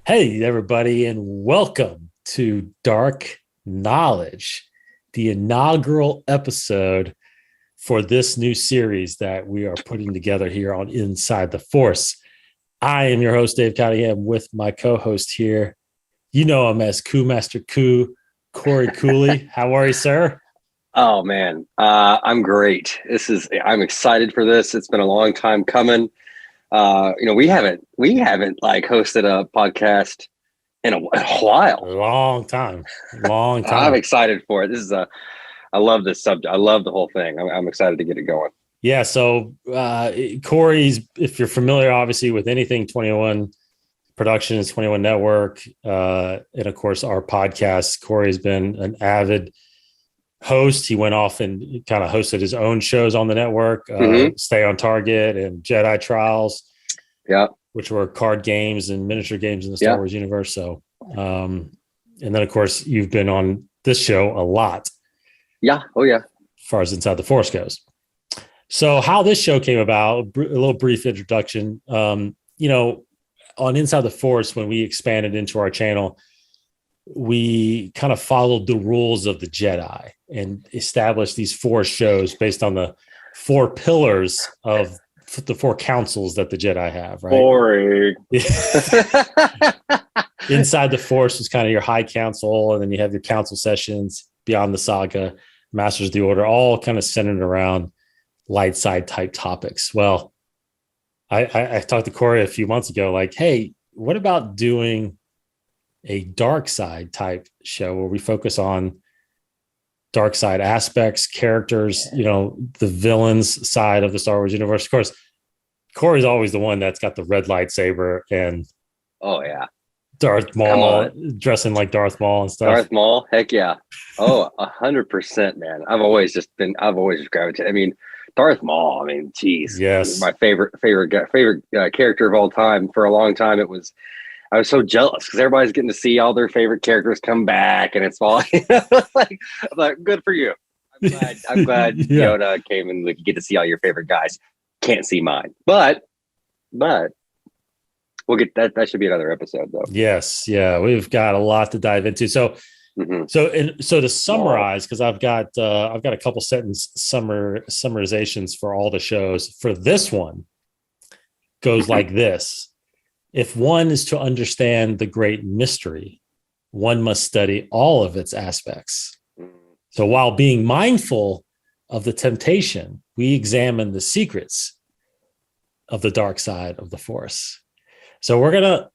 Hey, everybody, and welcome to Dark Knowledge, the inaugural episode for this new series that we are putting together here on Inside the Force. I am your host, Dave Cottingham, with my co host here. You know him as Coup Master Coup, Cory Cooley. How are you, sir? Oh man, I'm great. I'm excited for this. It's been a long time coming. We haven't like hosted a podcast in a while. Long time, long I'm time. excited for it. I love this subject. I love the whole thing. I'm excited to get it going. Yeah. So, Cory's, if you're familiar, obviously, with anything 21 Productions, 21 Network, and of course, our podcast, Cory's been an avid host. He went off and kind of hosted his own shows on the network, Hmm. Stay on Target and Jedi Trials, Yeah, which were card games and miniature games in the Star yeah, Wars universe. And then, of course, you've been on this show a lot yeah. Oh yeah. as far as Inside the Force goes. So how this show came about, a little brief introduction. On Inside the Force, when we expanded into our channel, we kind of followed the rules of the Jedi and established these four shows based on the four pillars of the four councils that the Jedi have, right? Boring. Inside the Force was kind of your high council, and then you have your council sessions, Beyond the Saga, Masters of the Order, all kind of centered around light side type topics. Well, I talked to Cory a few months ago, like, hey, what about doing a dark side type show where we focus on dark side aspects, characters, the villains side of the Star Wars universe? Of course, Cory's always the one that's got the red lightsaber and Oh yeah. Darth Come Maul, on, dressing like Darth Maul and stuff. Darth Maul. Heck yeah. Oh, 100%, man. I've always gravitated. I mean, Darth Maul. I mean, geez, Yes. my favorite character of all time. For a long time, I was so jealous because everybody's getting to see all their favorite characters come back, and it's all I'm like, good for you. I'm glad Yeah. Yoda came and like, you get to see all your favorite guys. Can't see mine, but we'll get that. That should be another episode though. Yes. Yeah. We've got a lot to dive into. So, Mm-hmm. so to Maul. summarize, because I've got a couple sentence summarizations for all the shows. For this one, goes Mm-hmm. like this: if one is to understand the great mystery, one must study all of its aspects. So while being mindful of the temptation, we examine the secrets of the dark side of the Force. So we're gonna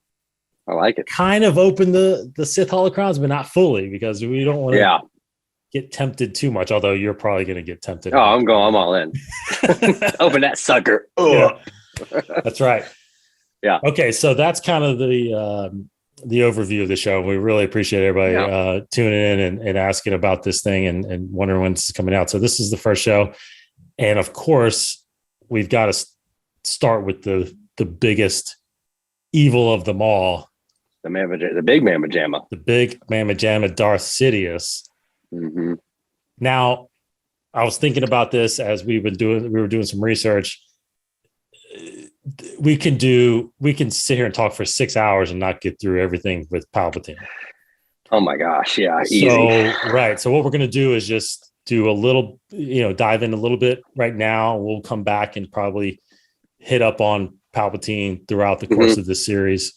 I like it. kind of open the Sith holocrons, but not fully, because we don't want to Yeah. get tempted too much. Although you're probably going to get tempted. Oh, I'm going. I'm all in. Open that sucker. Oh, Yeah, that's right. yeah. Okay, so that's kind of the overview of the show. We really appreciate everybody Yeah. tuning in and asking about this thing and wondering when this is coming out. So this is the first show, and of course, we've got to start with the biggest evil of them all, The big Mamma Jamma. the big mamma jamma, Darth Sidious. Mm-hmm. Now, I was thinking about this as we were doing some research. We can sit here and talk for 6 hours and not get through everything with Palpatine. Oh my gosh. Yeah. Easy. So, right. So what we're going to do is just do a little, dive in a little bit right now. We'll come back and probably hit up on Palpatine throughout the course Mm-hmm. of this series.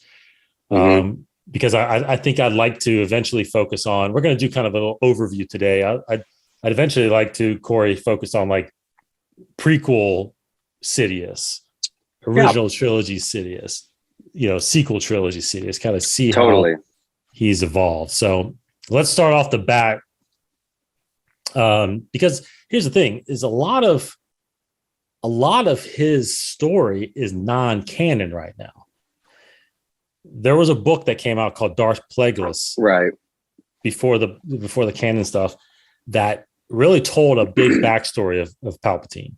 Mm-hmm. Because I think I'd like to eventually focus on, we're going to do kind of an overview today. I'd eventually like to, Cory, focus on like prequel Sidious, Yeah. original trilogy Sidious, sequel trilogy Sidious, kind of see how Totally. he's evolved. So let's start off the bat. Because here's the thing: is a lot of his story is non-canon right now. There was a book that came out called Darth Plagueis Right. before the canon stuff that really told a big backstory of Palpatine.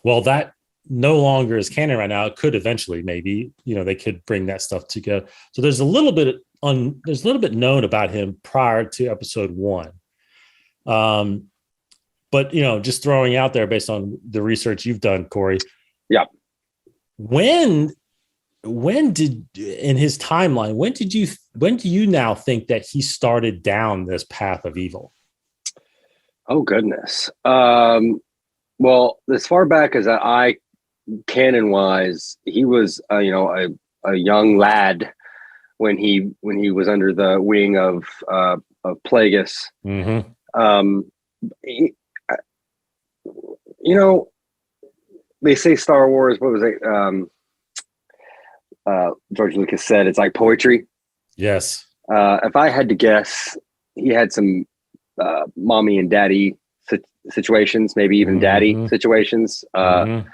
Well, that no longer is canon right now. It could eventually, maybe, they could bring that stuff together. So there's a little bit known about him prior to episode 1. But just throwing out there based on the research you've done, Cory. Yeah. When when did in his timeline, when do you now think that he started down this path of evil? Oh goodness. Well, as far back as I canon wise, he was a young lad when he was under the wing of Plagueis. Mm-hmm. He, you know, they say Star Wars. What was it? George Lucas said it's like poetry. Yes. If I had to guess, he had some mommy and daddy situations, maybe even daddy situations. Mm-hmm.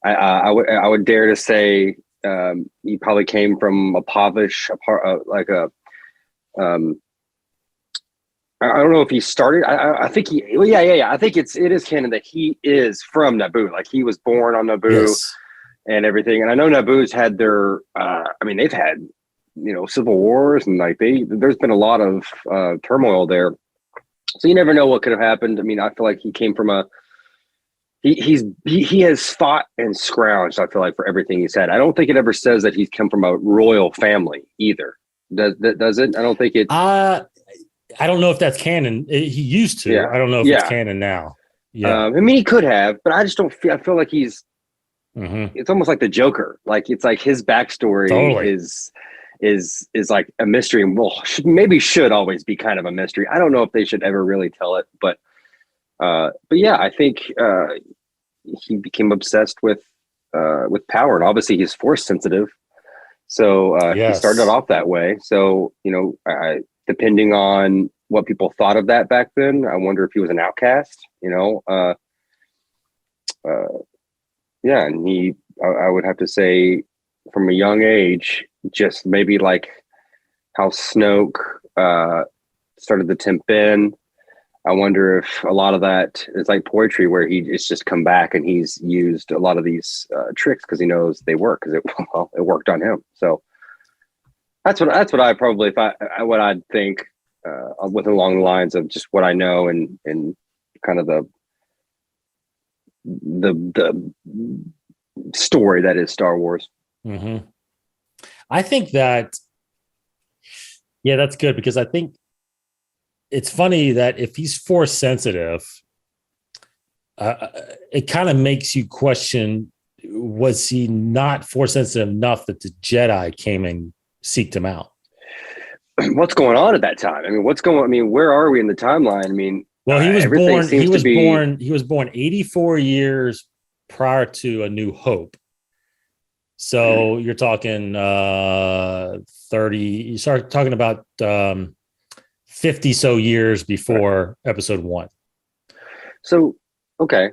I would dare to say he probably came from a Pavish, I don't know if he started. I think he. Well, yeah. I think it is canon that he is from Naboo. Like he was born on Naboo. Yes. And everything. And I know Naboo's had their. They've had civil wars and there's been a lot of turmoil there. So you never know what could have happened. I mean, I feel like he came from he has fought and scrounged, I feel like, for everything he's had. I don't think it ever says that he's come from a royal family either. Does it? I don't think it. I don't know if that's canon. He used to. Yeah. I don't know if it's canon now. Yeah. He could have, but I just don't feel. I feel like he's. Mm-hmm. It's almost like the Joker. Like it's like his backstory is like a mystery, and should always be kind of a mystery. I don't know if they should ever really tell it, but yeah, I think he became obsessed with power, and obviously he's force sensitive. So he started off that way. So depending on what people thought of that back then, I wonder if he was an outcast. Yeah, and I would have to say, from a young age, just maybe like how Snoke started to tempt Ben. I wonder if a lot of that is like poetry, where it's just come back and he's used a lot of these tricks because he knows they work, because it worked on him. So that's what I probably, what I'd think with along the lines of just what I know and kind of the story that is Star Wars. Mm-hmm. I think that, yeah, that's good, because I think it's funny that if he's force sensitive, it kind of makes you question, was he not force sensitive enough that the Jedi came and seeked him out? What's going on at that time? I mean, where are we in the timeline? I mean, well, he was born 84 years prior to A New Hope. So you're talking 30, you start talking about 50 so years before episode 1. So, okay.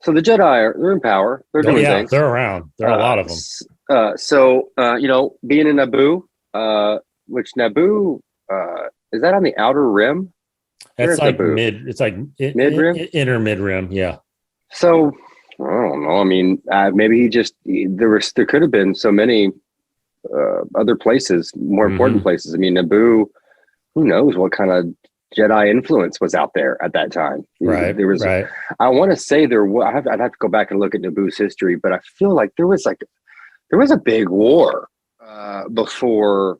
So the Jedi they're in power. They're doing things. They're around. There are a lot of them. Being in Naboo, which Naboo, is that on the outer rim? It's like mid rim, inner mid rim. Yeah. So I don't know. I mean, maybe there could have been so many other places, more important places. I mean, Naboo, who knows what kind of Jedi influence was out there at that time? Right. There was. Right. I want to say I'd have to go back and look at Naboo's history, but I feel like there was a big war before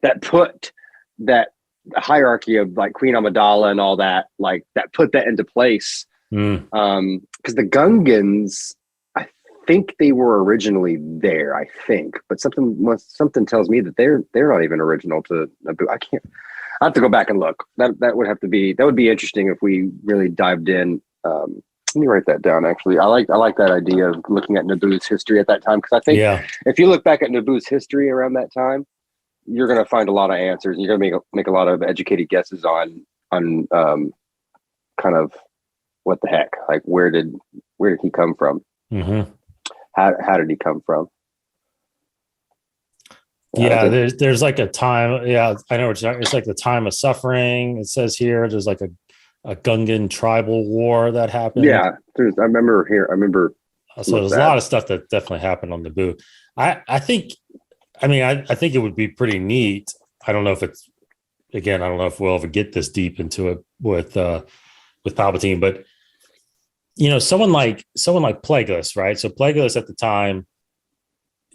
that put that hierarchy of like Queen Amidala and all that, like that put that into place. Because the Gungans, I think they were originally there. I think, but something tells me that they're not even original to Naboo. I have to go back and look. That would be interesting if we really dived in. Let me write that down. Actually, I like that idea of looking at Naboo's history at that time, because I think if you look back at Naboo's history around that time, you're going to find a lot of answers. You're going to make a lot of educated guesses on kind of what the heck, like where did he come from? Mm-hmm. How did he come from? Yeah, there's like a time. Yeah, I know it's like the time of suffering. It says here there's like a Gungan tribal war that happened. Yeah, I remember. So there's a lot of stuff that definitely happened on Naboo. I think it would be pretty neat. I don't know if we'll ever get this deep into it with Palpatine, but someone like Plagueis, right? So Plagueis at the time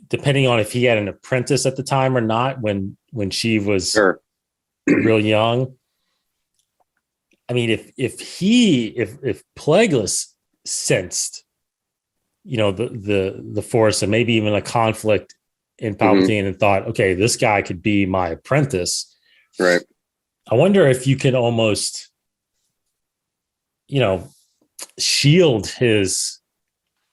depending on if he had an apprentice at the time or not, when she was Sure. real young. I mean, if Plagueis sensed, the Force and maybe even a conflict in Palpatine and thought, okay, this guy could be my apprentice. Right. I wonder if you can almost, shield his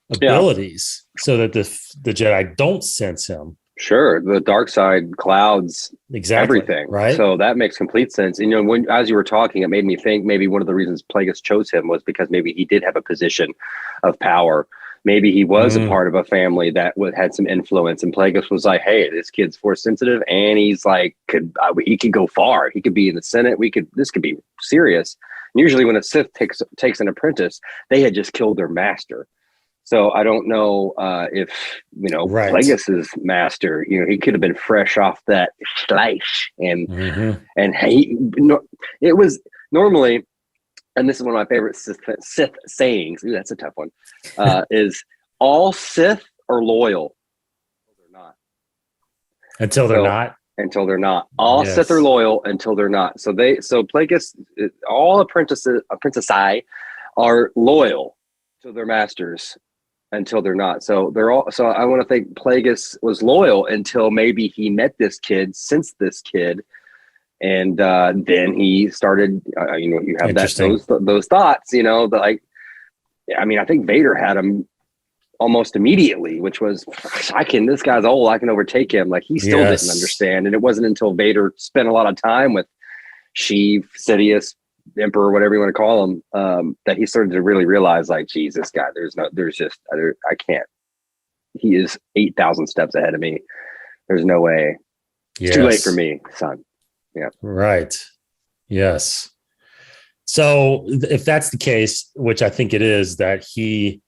abilities so that the Jedi don't sense him. Sure. The dark side clouds everything. Right. So that makes complete sense. And, as you were talking, it made me think maybe one of the reasons Plagueis chose him was because maybe he did have a position of power. Maybe he was a part of a family that had some influence, and Plagueis was like, hey, this kid's Force sensitive, and he's like, he could go far. He could be in the Senate. This could be serious. And usually when a Sith takes an apprentice, they had just killed their master. So I don't know if, Plagueis's master, he could have been fresh off that slice. And it was normally, and this is one of my favorite Sith sayings. Ooh, that's a tough one. Is all Sith are loyal. They're not. Until they're not. Until they're not. All Sith are loyal until they're not. So Plagueis, all apprentices are loyal to their masters until they're not. So I want to think Plagueis was loyal until maybe he met this kid, sensed this kid, and then he started. You have those thoughts. I think Vader had him almost immediately, which was, this guy's old, I can overtake him. Like, he still didn't understand. And it wasn't until Vader spent a lot of time with Sheev, Sidious, Emperor, whatever you want to call him, that he started to really realize, like, geez, this guy, I can't. He is 8,000 steps ahead of me. There's no way. It's too late for me, son. Yeah. Right. Yes. So if that's the case, which I think it is, that he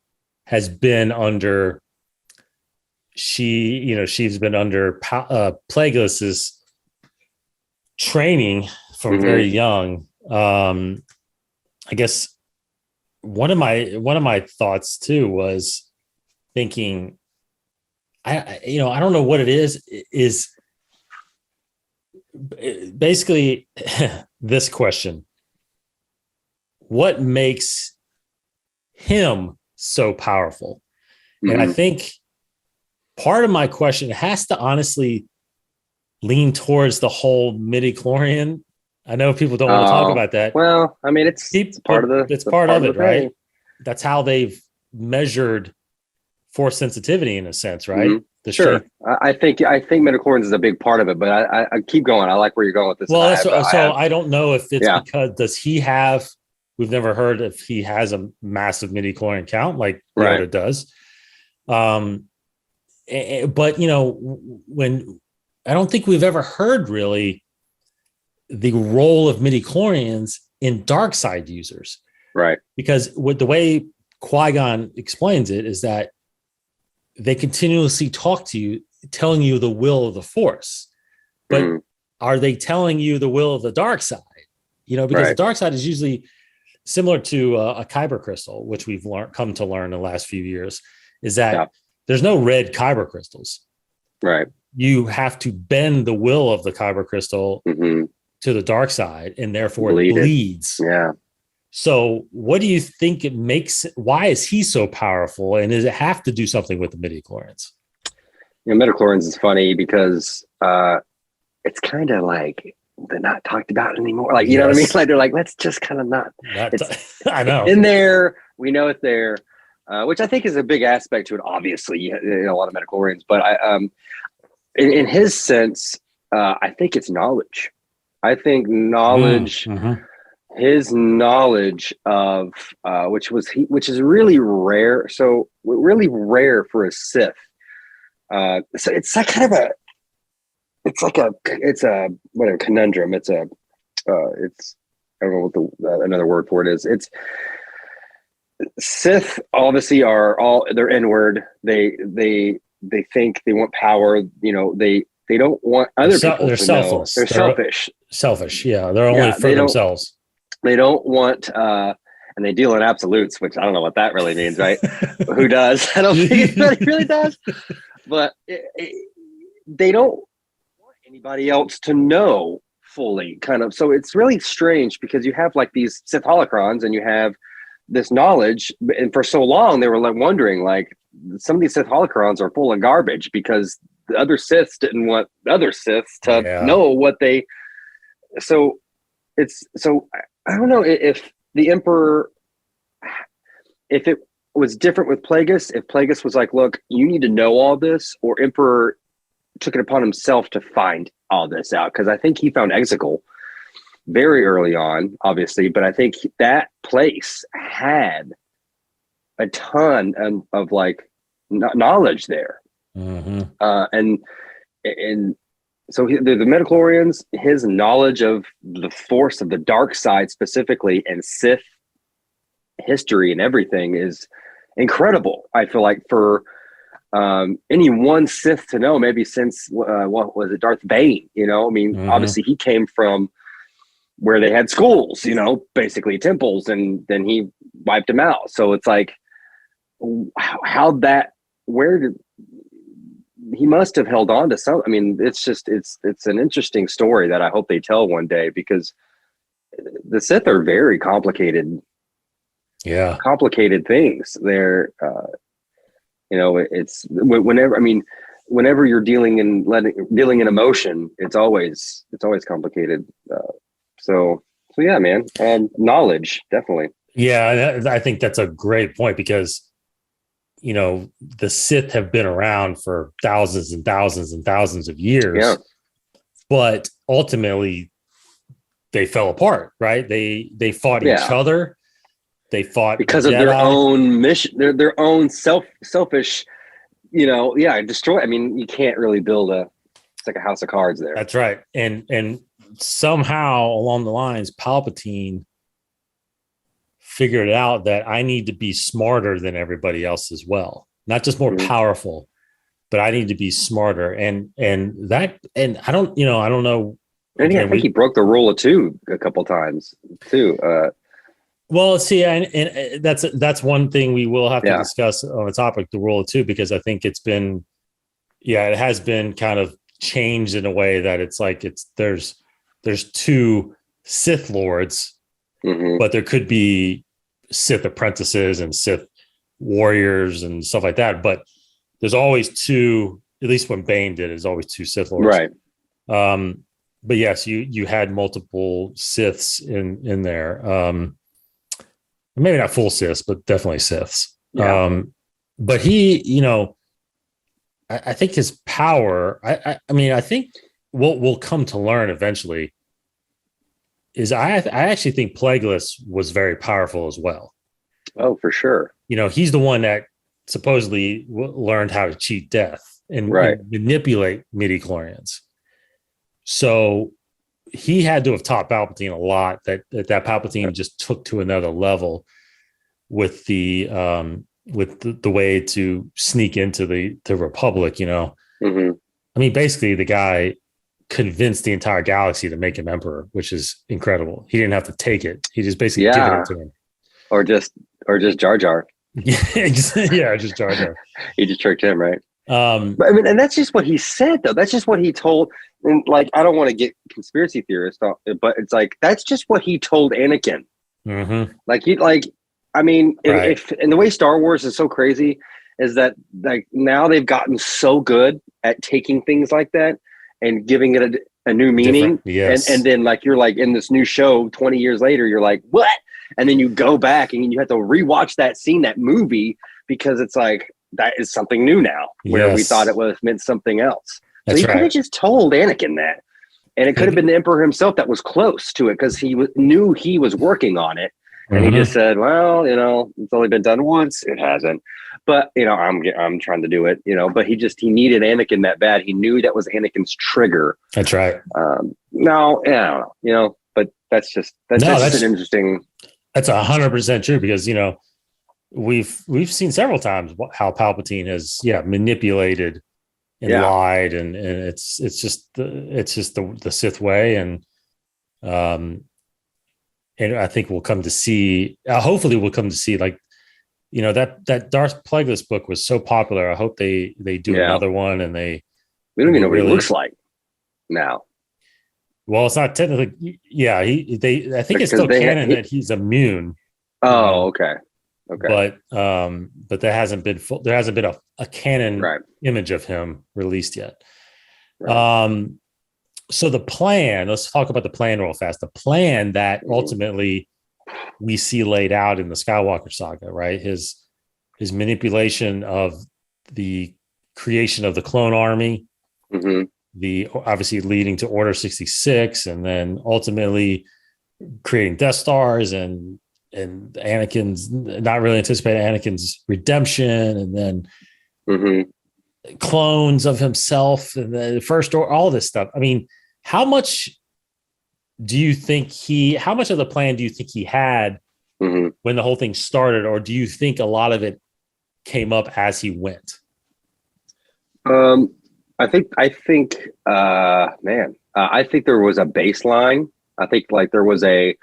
has been under, she's been under Plagueis's training from very young. I guess one of my thoughts too was thinking, I don't know what it is basically this question: what makes him so powerful? And I think part of my question has to honestly lean towards the whole midi-chlorian. I know people don't want to talk about that. Well, I mean, it's part of it, right? That's how they've measured Force sensitivity in a sense, right? Sure. I think midi-chlorians is a big part of it, but I keep going. I like where you're going with this. Well, I don't know if it's because does he have? We've never heard if he has a massive midi-chlorian count like Yoda does. But when I don't think we've ever heard really the role of midi-chlorians in dark side users, right? Because with the way Qui-Gon explains it is that they continuously talk to you, telling you the will of the Force, but are they telling you the will of the dark side? Because the dark side is usually similar to a kyber crystal, which we've come to learn in the last few years, is that there's no red kyber crystals. Right. You have to bend the will of the kyber crystal to the dark side, and therefore it bleeds. Yeah. So what do you think it makes? Why is he so powerful? And does it have to do something with the midi-chlorians? Midi-chlorians is funny because it's kind of like they're not talked about anymore. Like, you know what I mean? Like, they're like, let's just kind of not. I know. In there, we know it's there, which I think is a big aspect to it. Obviously, a lot of midi-chlorians, but in his sense, I think it's knowledge. I think knowledge. His knowledge of which is really rare. So really rare for a Sith. So it's like kind of it's a whatever conundrum. I don't know what another word for it is. It's Sith obviously they're inward. They think they want power. They don't want other people. They're selfless. They're selfish. Selfish. Yeah. They're only for themselves. They don't want, and they deal in absolutes, which I don't know what that really means, right? Who does? I don't think anybody really does. but they don't want anybody else to know fully, kind of. So it's really strange because you have like these Sith holocrons and you have this knowledge, and for so long they were like wondering, like, some of these Sith holocrons are full of garbage because the other Siths didn't want the other Siths to know what they. So I don't know if the Emperor, if it was different with Plagueis, if Plagueis was like, look, you need to know all this, or Emperor took it upon himself to find all this out. Because I think he found Exegol very early on, obviously, but I think that place had a ton of like knowledge there. Mm-hmm. And so the midichlorians, his knowledge of the Force, of the dark side specifically, and Sith history and everything is incredible. I feel like for any one Sith to know, maybe since what was it, Darth Bane? You know, I mean, obviously he came from where they had schools, you know, basically temples, and then he wiped them out. So it's like, how that, where did he must have held on to some. I mean, it's just it's an interesting story that I hope they tell one day, because the Sith are very complicated. Yeah, complicated things. They're you know, it's whenever you're dealing in emotion, it's always complicated. So yeah, man. Knowledge, definitely. Yeah, I think that's a great point, because, you know, the Sith have been around for thousands and thousands and thousands of years, but ultimately they fell apart, right? They fought each other. They fought because of their own mission, their own selfish, you know, destroy. I mean, you can't really build it's like a house of cards there. That's right. And somehow along the lines, Palpatine figured out that I need to be smarter than everybody else as well. Not just more powerful, but I need to be smarter. And I don't know. And I think he broke the rule of two a couple times too. Well, see, and that's one thing we will have to discuss on the topic, the rule of two, because I think it has been kind of changed in a way that it's like there's two Sith lords, but there could be Sith apprentices and Sith warriors and stuff like that. But there's always two, at least when Bane did, there's always two Sith lords. Right. But yes, you had multiple Siths in there. Maybe not full Siths, but definitely Siths. Yeah. But he, you know, I think his power, I think what we'll come to learn eventually is I actually think Plagueis was very powerful as well. Oh, for sure. You know, he's the one that supposedly learned how to cheat death and manipulate midichlorians. So he had to have taught Palpatine a lot that Palpatine just took to another level with the way to sneak into the Republic, you know. I mean, basically the guy convinced the entire galaxy to make him emperor, which is incredible. He didn't have to take it. He just basically gave it to him. Or just Jar Jar. Just Jar Jar. He just tricked him, right? But I mean, and that's just what he said, though. That's just what he told. And like, I don't want to get conspiracy theorist, but it's like that's just what he told Anakin. I mean, if and the way Star Wars is so crazy is that like now they've gotten so good at taking things like that and giving it a new meaning. Yes. And then like you're like in this new show 20 years later, you're like, what? And then you go back and you have to rewatch that scene, that movie, because it's like that is something new now, where we thought it meant something else. So he could have just told Anakin that. And it could have been the Emperor himself that was close to it, because he knew he was working on it. And he just said, well, you know, it's only been done once. It hasn't. But, you know, I'm trying to do it, you know, but he needed Anakin that bad. He knew that was Anakin's trigger. That's right. No, I don't know, you know, but that's just an interesting. That's 100% true, because, you know, we've seen several times how Palpatine has, manipulated and lied. And it's just the Sith way. And I think we'll come to see, hopefully we'll come to see like that Darth Plagueis book was so popular. I hope they do another one, and we don't even know what he looks like now. Well, it's not technically. Yeah, I think it's still canon that he's immune. Oh, okay. But there hasn't been a canon image of him released yet. Right. So the plan. Let's talk about the plan real fast. The plan that ultimately we see laid out in the Skywalker saga, right? His manipulation of the creation of the clone army. Mm-hmm. The obviously leading to Order 66, and then ultimately creating Death Stars and Anakin's not really anticipating Anakin's redemption, and then clones of himself and the First Order, all this stuff. I mean, how much of the plan do you think he had when the whole thing started, or do you think a lot of it came up as he went? I think I think there was a baseline. I think like there was I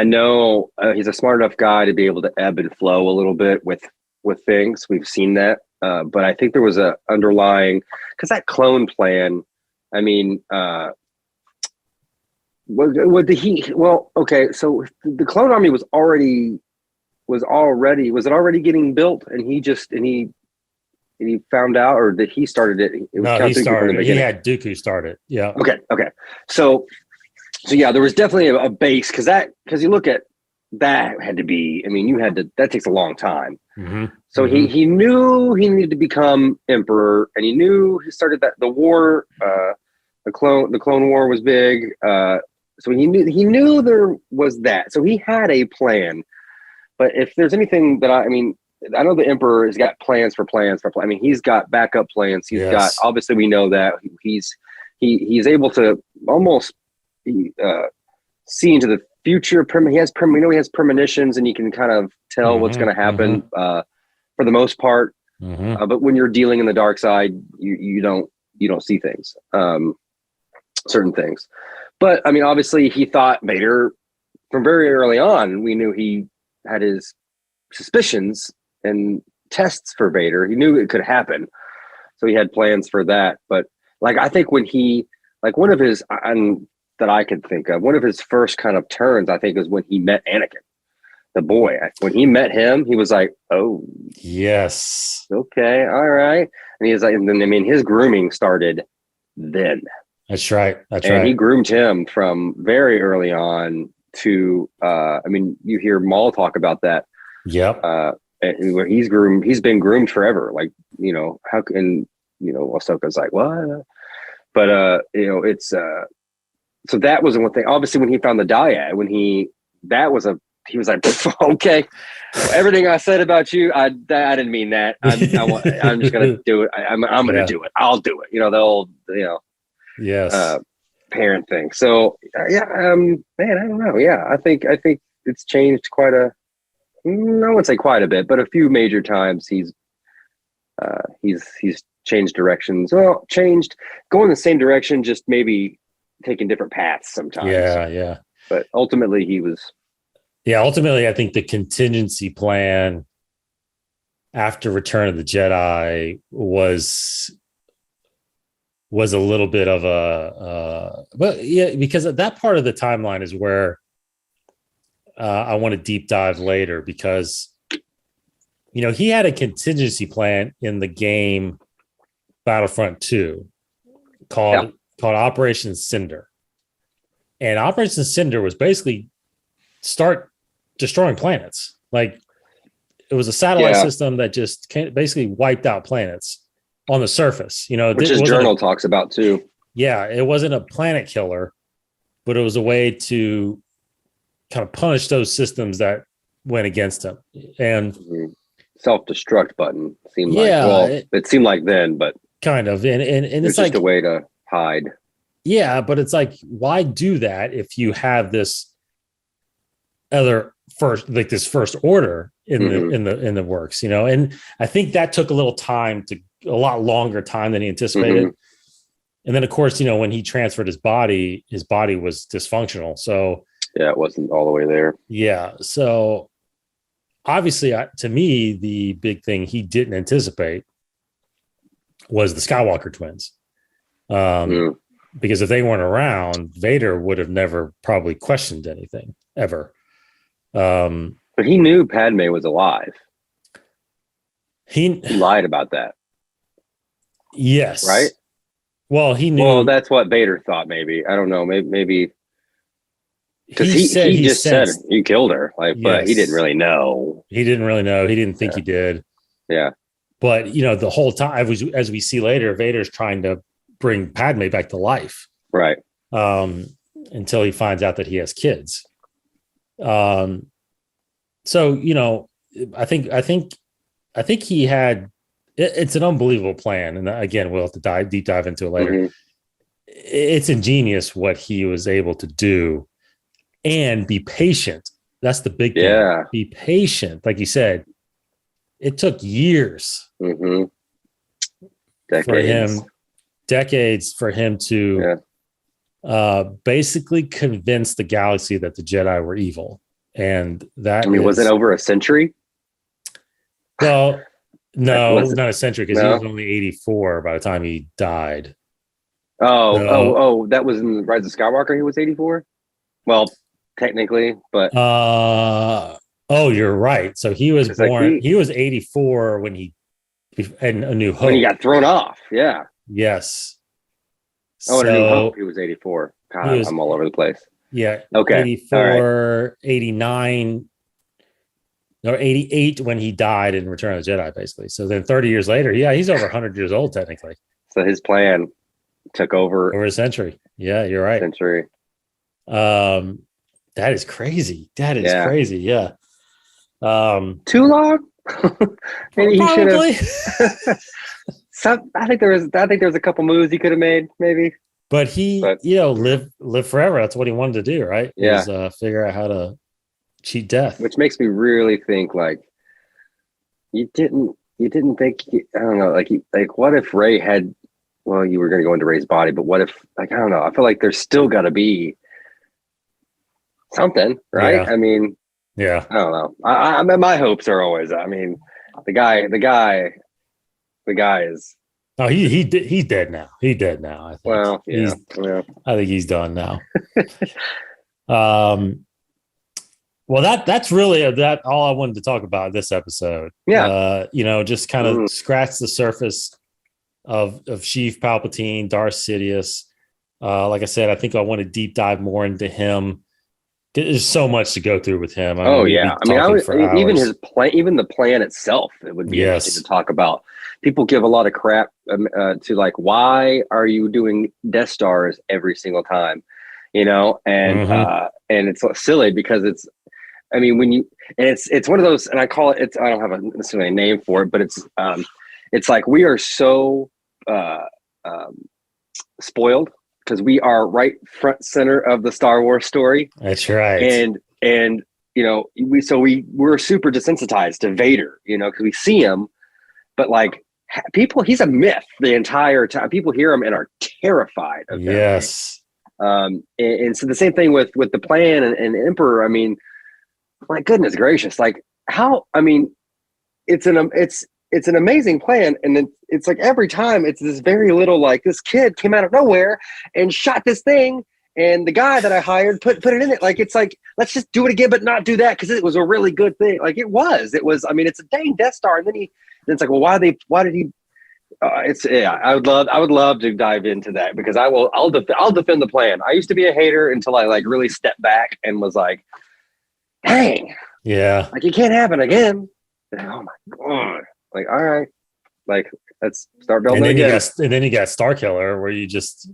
know he's a smart enough guy to be able to ebb and flow a little bit with things. We've seen that. But I think there was a underlying, because that clone plan, I mean, what did he, well, okay. So the clone army was it already getting built, and he found out, or did he started it? He started. He had Dooku started. Yeah. Okay. So yeah, there was definitely a base, because you look at that had to be. I mean, that takes a long time. Mm-hmm. So he knew he needed to become emperor, and he knew he started the war. The clone war was big. So he knew there was that. So he had a plan. But if there's anything that I know the Emperor has got plans for plans. I mean, he's got backup plans. He's got, obviously we know that he's able to almost see into the future. He has premonitions, and you can kind of tell what's going to happen for the most part. But when you're dealing in the dark side, you don't see things, certain things. But I mean, obviously he thought Vader from very early on. We knew he had his suspicions and tests for Vader. He knew it could happen, so he had plans for that. But like, I think when he, like, one of his, that I could think of, one of his first kind of turns, I think, is when he met Anakin, the boy. When he met him, he was like, "Oh, yes, okay, all right." And he's like, and then, I mean, his grooming started then. That's right. He groomed him from very early on to, I mean, you hear Maul talk about that. Yep. And where he's been groomed forever. Like, how can, Ahsoka's like, what? But, it's, so that was one thing. Obviously, when he found the dyad, he was like, okay, everything I said about you, I didn't mean that. I'm just going to do it. I'm going to do it. I'll do it. The old, yes. Parent thing. So man, I don't know. Yeah, I think it's changed quite I wouldn't say quite a bit, but a few major times he's changed directions. Well, going the same direction, just maybe taking different paths sometimes. Yeah. But ultimately he was. Yeah, ultimately I think the contingency plan after Return of the Jedi was a little bit of but yeah, because that part of the timeline is where I want to deep dive later, because he had a contingency plan in the game Battlefront 2 called Operation Cinder, and Operation Cinder was basically start destroying planets. Like, it was a satellite system that just basically wiped out planets on the surface, which his journal talks about too. Yeah, it wasn't a planet killer, but it was a way to kind of punish those systems that went against him. And self-destruct button seemed it seemed like then, but kind of, and it's just a way to hide. Yeah, but it's like, why do that if you have this other first order in the works, And I think that took a lot longer time than he anticipated. And then, of course, when he transferred his body was dysfunctional. So yeah, it wasn't all the way there. Yeah. So obviously, to me, the big thing he didn't anticipate was the Skywalker twins. Because if they weren't around, Vader would have never probably questioned anything ever. But he knew Padme was alive. He lied about that. Yes. Right? Well, he knew. Well, that's what Vader thought, maybe. I don't know. Maybe because he just said he killed her, like, but he didn't really know. He didn't really know. He didn't think he did. Yeah. But, you know, the whole time, as we see later, Vader's trying to bring Padme back to life. Right. Until he finds out that he has kids. So, you know, I think he had, it's an unbelievable plan. And again, we'll have to deep dive into it later. Mm-hmm. It's ingenious what he was able to do and be patient. That's the big thing. Yeah. Be patient. Like you said, it took years decades for him to basically convince the galaxy that the Jedi were evil. And that, was it over a century? Well, no, not a century, because he was only 84 by the time he died. That was in Rise of Skywalker. He was 84. Well, technically, but you're right. So he was born. Like he was 84 when he in A New Hope. When he got thrown off. Yeah. Yes. In A New Hope, he was 84. God, I'm all over the place. Yeah. Okay. 84, 89. Or 88 when he died in Return of the Jedi, basically. So then 30 years later, he's over 100 years old, technically. So his plan took over a century. Yeah, you're right. Century. That is crazy. That is crazy. Yeah. Too long? Maybe he should have. I think there was a couple moves he could have made, maybe. But live forever. That's what he wanted to do, right? Yeah. Was, figure out how to cheat death. Which makes me really think, like, you didn't think, I don't know, like what if Rey had, well, you were going to go into Rey's body, but what if, like, I don't know, I feel like there's still got to be something, right? Yeah. I mean, I don't know. I mean, my hopes are always, I mean, the guy is. Oh, he's dead now. He's dead now. I think. Well, yeah. I think he's done now. Well, that's really all I wanted to talk about this episode. Yeah. Just kind of scratch the surface of Sheev Palpatine, Darth Sidious. Like I said, I think I want to deep dive more into him. There's so much to go through with him. I mean, even his plan, even the plan itself, it would be interesting to talk about. People give a lot of crap to, like, why are you doing Death Stars every single time? And it's silly because it's, I mean, it's one of those, and I call it, I don't have necessarily a name for it, but it's like we are so spoiled because we are right front center of the Star Wars story. That's right. And we're super desensitized to Vader, because we see him, but like he's a myth the entire time. People hear him and are terrified of him. Yes. And so the same thing with the plan and Emperor. I mean, my goodness gracious, like how, I mean, it's an amazing plan. And then it's like every time it's this very little, like, this kid came out of nowhere and shot this thing. And the guy that I hired put it in it. Like, it's like, let's just do it again, but not do that. Cause it was a really good thing. Like it was, I mean, it's a dang Death Star. And then it's like, well, why did he, I would love to dive into that because I'll defend the plan. I used to be a hater until I like really stepped back and was like, dang, yeah, like it can't happen again. Oh my God. Like, all right, like let's start building again. And then you got Starkiller, where you just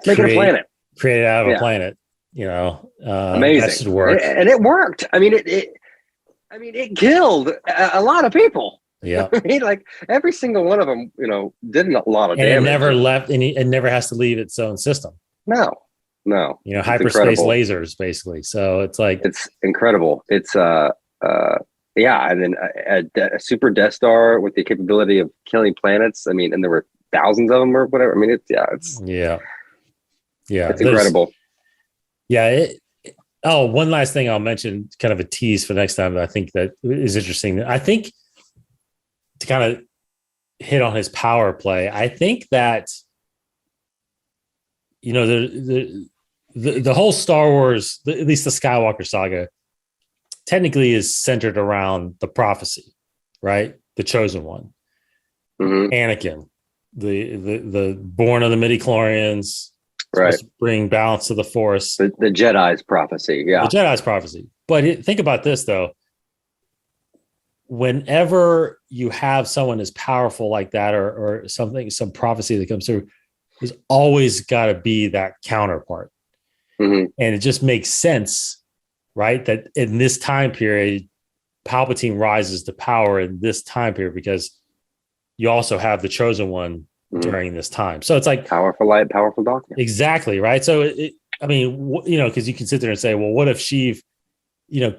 make it a planet, create it out of a planet. Amazing. That should work, and it worked. I mean, it killed a lot of people. Yeah, I mean, like every single one of them, did a lot of damage. It never left, and it never has to leave its own system. No. Hyperspace lasers, basically. So it's like it's incredible. It's and then a super Death Star with the capability of killing planets. I mean, and there were thousands of them or whatever. I mean, it's incredible. Yeah. Oh, one last thing I'll mention, kind of a tease for next time that I think that is interesting. I think to kind of hit on his power play, I think that, the whole Star Wars, at least the Skywalker saga, technically is centered around the prophecy, right? The chosen one, Anakin, the born of the midichlorians, right? To bring balance to the Force, the Jedi's prophecy, the Jedi's prophecy. But think about this though: whenever you have someone as powerful like that, or something, some prophecy that comes through, there's always got to be that counterpart, and it just makes sense, right? That in this time period, Palpatine rises to power in this time period because you also have the chosen one during this time. So it's like powerful light, powerful darkness. Exactly. Right. So because you can sit there and say, well, what if Sheev,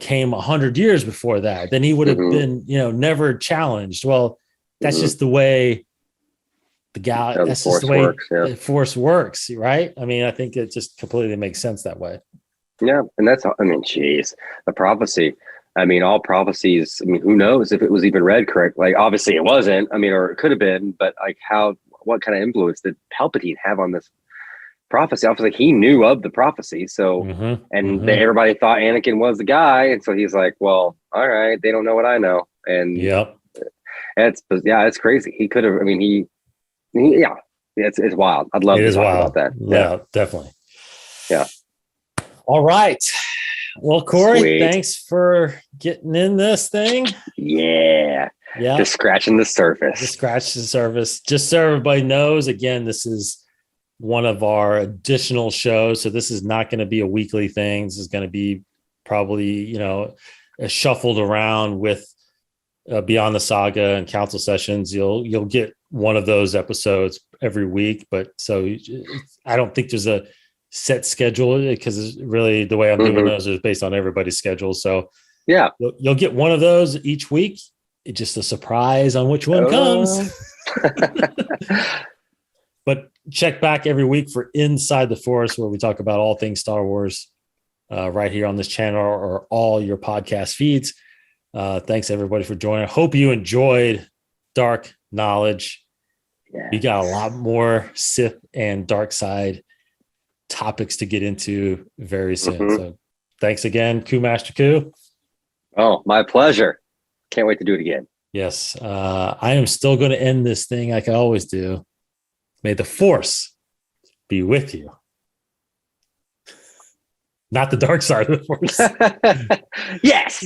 came 100 years before that? Then he would have been, never challenged. Well, that's just the way that's just the way the Force works. Right. I mean, I think it just completely makes sense that way. Yeah. And the prophecy. I mean, all prophecies, who knows if it was even read correct? Like, obviously it wasn't, or it could have been, but like what kind of influence did Palpatine have on this prophecy? Obviously he knew of the prophecy. So, everybody thought Anakin was the guy. And so he's like, well, all right, they don't know what I know. And it's crazy. He could have, it's wild. I'd love to talk about that. Yeah, definitely. Yeah. All right. Well, Cory, thanks for getting in this thing. Yeah. Just scratching the surface. Just so everybody knows, again, this is one of our additional shows. So this is not going to be a weekly thing. This is going to be probably, shuffled around with Beyond the Saga and Council Sessions. You'll get one of those episodes every week. But so I don't think there's a set schedule, because really the way I'm doing those is based on everybody's schedule. So you'll get one of those each week. It's just a surprise on which one comes. But check back every week for Inside the Force, where we talk about all things Star Wars, right here on this channel or all your podcast feeds. Thanks everybody for joining. I hope you enjoyed Dark Knowledge. We got a lot more Sith and dark side topics to get into very soon. So thanks again, Coup Master Coup. Oh, my pleasure. Can't wait to do it again. Yes. I am still going to end this thing like I always do. May the Force be with you. Not the dark side of the Force. Yes.